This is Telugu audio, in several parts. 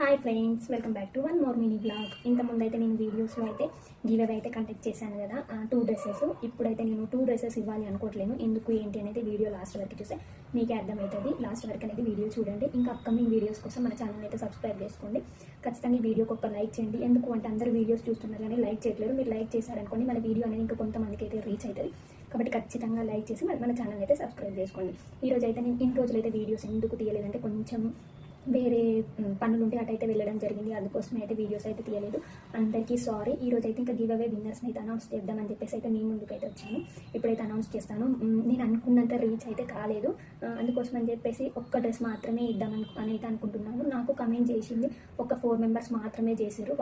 Hi friends, welcome back to one more mini blog. ఇంతకుముందు అయితే నేను వీడియోస్లో అయితే గివ్ అవే అయితే కండక్ట్ చేశాను కదా, 2 డ్రెస్సెస్. ఇప్పుడైతే నేను 2 డ్రెస్సెస్ ఇవ్వాలి అనుకోవట్లేను. ఎందుకు ఏంటి అనేది వీడియో లాస్ట్ వరకు చూస్తే మీకే అర్థమవుతుంది. లాస్ట్ వరకు అనేది వీడియో చూడండి. ఇంకా అప్కమింగ్ వీడియోస్ కోసం మన ఛానల్ అయితే సబ్స్క్రైబ్ చేసుకోండి. ఖచ్చితంగా ఈ వీడియోకి ఒక లైక్ చేయండి. ఎందుకు అంటే అందరూ వీడియోస్ చూస్తున్నారు కానీ లైక్ చేయట్లేదు. మీరు లైక్ చేశారనుకోండి మన వీడియో అనేది ఇంకా కొంతమందికి అయితే రీచ్ అవుతుంది. కాబట్టి ఖచ్చితంగా లైక్ చేసి మన ఛానల్ అయితే సబ్స్క్రైబ్ చేసుకోండి. ఈరోజు అయితే నేను ఇన్ని రోజులైతే వీడియోస్ ఎందుకు తీయలేదంటే కొంచెం వేరే పనులు ఉంటే అటైతే వెళ్ళడం జరిగింది. అందుకోసమే అయితే వీడియోస్ అయితే తీయలేదు. అందరికీ సారీ. ఈరోజు అయితే ఇంకా గివ్ అవే విన్నర్స్ని అయితే అనౌన్స్ చేద్దామని చెప్పేసి అయితే మీ ముందుకు అయితే వచ్చాను. ఇప్పుడైతే అనౌన్స్ చేస్తాను. నేను అనుకున్నంత రీచ్ అయితే కాలేదు. అందుకోసం అని చెప్పేసి ఒక్క డ్రెస్ మాత్రమే ఇద్దామని అయితే అనుకుంటున్నాను. నాకు కమెంట్ చేసింది ఒక 4 మెంబర్స్ మాత్రమే చేశారు.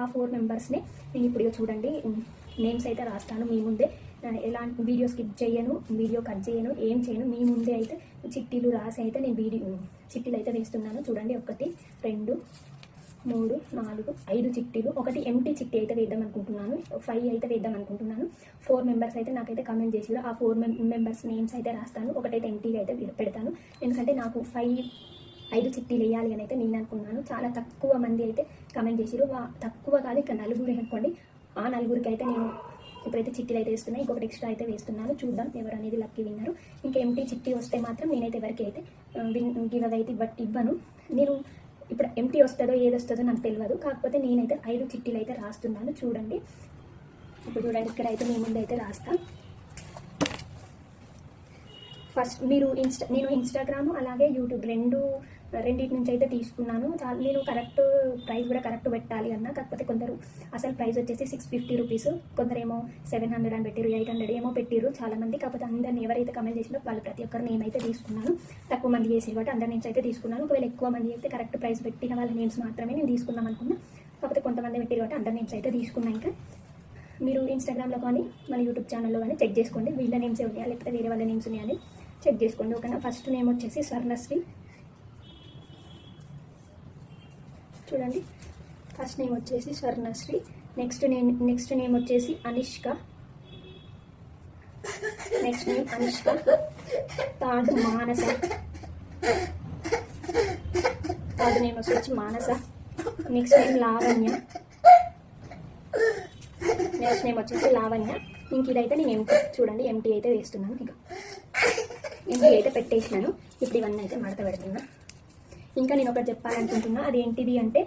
ఆ 4 మెంబర్స్ని నేను ఇప్పుడు చూడండి నేమ్స్ అయితే రాస్తాను మీ ముందే. ఎలాంటి వీడియో స్కిప్ చేయను, వీడియో కట్ చేయను, ఏం చేయను. మీ ముందే అయితే చిట్టీలు రాసి అయితే నేను చిట్టీలు అయితే వేస్తున్నాను. చూడండి 1 2 3 4 5 చిట్టీలు. ఒకటి ఎంటీ చిట్టి అయితే వేద్దాం అనుకుంటున్నాను. 5 అయితే వేద్దాం అనుకుంటున్నాను. 4 మెంబర్స్ అయితే నాకైతే కమెంట్ చేసారు. ఆ 4 మెంబర్స్ నేమ్స్ అయితే రాస్తాను. ఒకటైతే ఎంటీగా అయితే పెడతాను. ఎందుకంటే నాకు 5 చిట్టీలు వేయాలి అని అయితే నేను అనుకున్నాను. చాలా తక్కువ మంది అయితే కమెంట్ చేసారు. తక్కువ కాదు, ఇక 4 అనుకోండి. ఆ 4కి అయితే నేను ఇప్పుడైతే చిట్టీలు అయితే వేస్తున్నాను. ఇంకొకటి ఎక్స్ట్రా అయితే వేస్తున్నాను. చూద్దాం ఎవరు అనేది లక్కీ విన్నరు. ఇంకా ఎంటీ చిట్టి వస్తే మాత్రం నేనైతే ఎవరికి అయితే గివ్ అవే అయితే ఇవ్వను. నేను ఇప్పుడు ఎంటీ వస్తుందో ఏది వస్తుందో నాకు తెలియదు. కాకపోతే నేనైతే 5 చిట్టీలు అయితే రాస్తున్నాను. చూడండి ఇప్పుడు చూడండి ఇక్కడ అయితే మీ ముందు అయితే రాస్తాను. ఫస్ట్ నేను ఇన్స్టాగ్రామ్ అలాగే యూట్యూబ్ రెండింటి నుంచి అయితే తీసుకున్నాను. నేను కరెక్ట్ ప్రైస్ కూడా కరెక్ట్ పెట్టాలి అన్న. కాకపోతే కొందరు అసలు ప్రైస్ వచ్చేసి 650 రూపీస్, కొందరేమో 700 అని పెట్టారు, 800 ఏమో పెట్టారు చాలామంది. కాకపోతే అందరిని ఎవరైతే కమెంట్ చేసినా వాళ్ళు ప్రతి ఒక్కరు నేమైతే తీసుకున్నాను. తక్కువ మంది చేసి కాబట్టి అందరి నుంచి అయితే తీసుకున్నాను. ఒకవేళ ఎక్కువ మంది అయితే కరెక్ట్ ప్రైస్ పెట్టిన వాళ్ళ నేమ్స్ మాత్రమే నేను తీసుకుందాం అనుకున్నా. కాకపోతే కొంతమంది పెట్టారు కాబట్టి అందరి నేమ్స్ అయితే తీసుకున్నా. ఇంకా మీరు ఇన్స్టాగ్రామ్లో కానీ మన యూట్యూబ్ ఛానల్లో కానీ చెక్ చేసుకోండి వీళ్ళ నేమ్స్ ఉన్నాయా లేకపోతే వేరే వాళ్ళ నేమ్స్ ఉన్నాయని చెక్ చేసుకోండి. ఓకేనా. ఫస్ట్ నేమ్ వచ్చేసి స్వర్ణశ్రీ. చూడండి ఫస్ట్ నేమ్ వచ్చేసి స్వర్ణశ్రీ. నెక్స్ట్ నేమ్ వచ్చేసి Anishka. Next name Anishka. Third Manasa. Third name వచ్చేసి Manasa. Next name Lavanya. Next name వచ్చేసి లావణ్య. ఇంక ఇదైతే నేను చూడండి ఎంటీ అయితే వేస్తున్నాను. ఇక ఎంటీ అయితే పెట్టేసినాను. ఇప్పుడు ఇవన్నీ అయితే మడత పెడుతున్నా. ఇంకా నేను ఒకటి చెప్పాలనుకుంటున్నా. అది ఏంటిది అంటే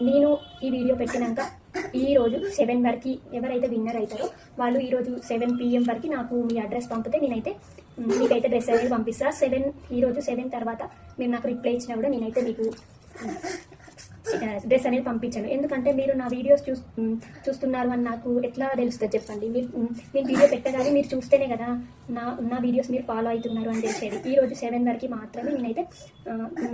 నేను ఈ వీడియో పెట్టినాక ఈరోజు 7 వరకు ఎవరైతే విన్నర్ అవుతారో వాళ్ళు ఈరోజు 7 PM వరకు నాకు మీ అడ్రస్ పంపితే నేనైతే మీకైతే డ్రెస్ అనేది పంపిస్తాను. ఈరోజు 7 తర్వాత మీరు నాకు రిప్లై ఇచ్చినా కూడా నేనైతే మీకు డ్రెస్ అనేది పంపించాను. ఎందుకంటే మీరు నా వీడియోస్ చూస్తున్నారు అని నాకు ఎట్లా తెలుస్తుంది చెప్పండి. నేను వీడియో పెట్టగానే మీరు చూస్తేనే కదా నా వీడియోస్ మీరు ఫాలో అవుతున్నారు అని తెలిసేది. ఈరోజు 7 వరకు మాత్రమే నేనైతే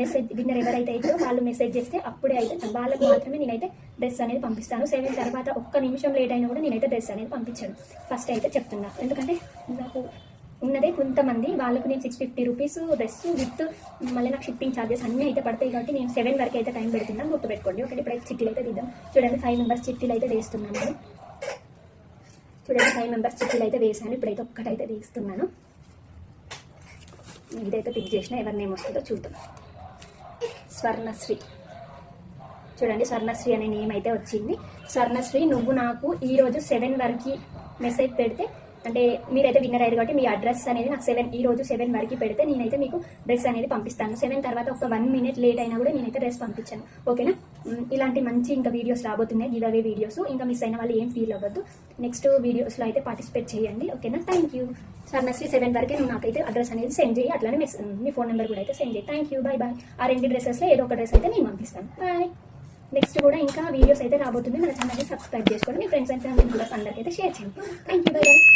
మెసేజ్ విన్నర్ ఎవరైతే అవుతారో వాళ్ళు మెసేజ్ చేస్తే అప్పుడే అయితే వాళ్ళకి మాత్రమే నేనైతే డ్రెస్ అనేది పంపిస్తాను. 7 తర్వాత ఒక్క నిమిషం లేట్ అయినా కూడా నేనైతే డ్రెస్ అనేది పంపించాను. ఫస్ట్ అయితే చెప్తున్నా. ఎందుకంటే నాకు ఉన్నదే కొంతమంది, వాళ్ళకు నేను 650 రూపీస్ డ్రెస్ విత్ మళ్ళీ నాకు షిప్పింగ్ ఛార్జెస్ అన్నీ అయితే పడతాయి. కాబట్టి నేను 7 వరకు అయితే టైం పెడుతున్నాను, గుర్తుపెట్టుకోండి. ఓకే. ఇప్పుడైతే చిట్టీలు అయితే తీద్దాం. చూడండి 5 మెంబర్స్ చిట్టీలు అయితే వేస్తున్నాను నేను. చూడండి 5 మెంబర్స్ చిట్టీలు అయితే వేసాను. ఇప్పుడైతే ఒక్కటైతే తీస్తున్నాను. ఇదైతే పిక్ చేసిన ఎవరి నేమ్ వస్తుందో చూద్దాం. స్వర్ణశ్రీ. చూడండి స్వర్ణశ్రీ అనే నేమ్ అయితే వచ్చింది. స్వర్ణశ్రీ, నువ్వు నాకు ఈరోజు 7 వరకు మెసేజ్ పెడితే, అంటే మీరైతే విన్నర్ అయ్యారు కాబట్టి మీ అడ్రస్ అనేది నాకు ఈరోజు 7 వరకు పెడితే నేనైతే మీకు డ్రెస్ అనేది పంపిస్తాను. 7 తర్వాత ఒక 1 మినిట్ లేట్ అయినా కూడా నేనైతే డ్రెస్ పంపించాను. ఓకేనా. ఇలాంటి మంచి ఇంకా వీడియోస్ రాబోతున్నాయి, గివ్ అవే వీడియోస్. ఇంకా మిస్ అయిన వాళ్ళు ఏం ఫీల్ అవ్వద్దు. నెక్స్ట్ వీడియోస్లో అయితే పార్టిసిపేట్ చేయండి. ఓకేనా. Thank you. స్వర్ణశ్రీ 7 వరకే నువ్వు నాకైతే అడ్రస్ అనేది సెండ్ చేయి. అట్లానే మీ ఫోన్ నెంబర్ కూడా అయితే సెండ్ చేయి. Thank you. Bye bye. ఆ 2 డ్రెస్సెస్లో ఏదో ఒక డ్రెస్ అయితే నేను పంపిస్తాను. బాయ్. నెక్స్ట్ కూడా ఇంకా వీడియోస్ అయితే రాబోతుంది. మన ఛానల్ని సబ్స్క్రైబ్ చేసుకోండి. మీ ఫ్రెండ్స్ అండ్ ఫ్యామిలీ మెంబర్స్ అందరికీ అయితే షేర్ చేయండి. Thank you. Bye bye.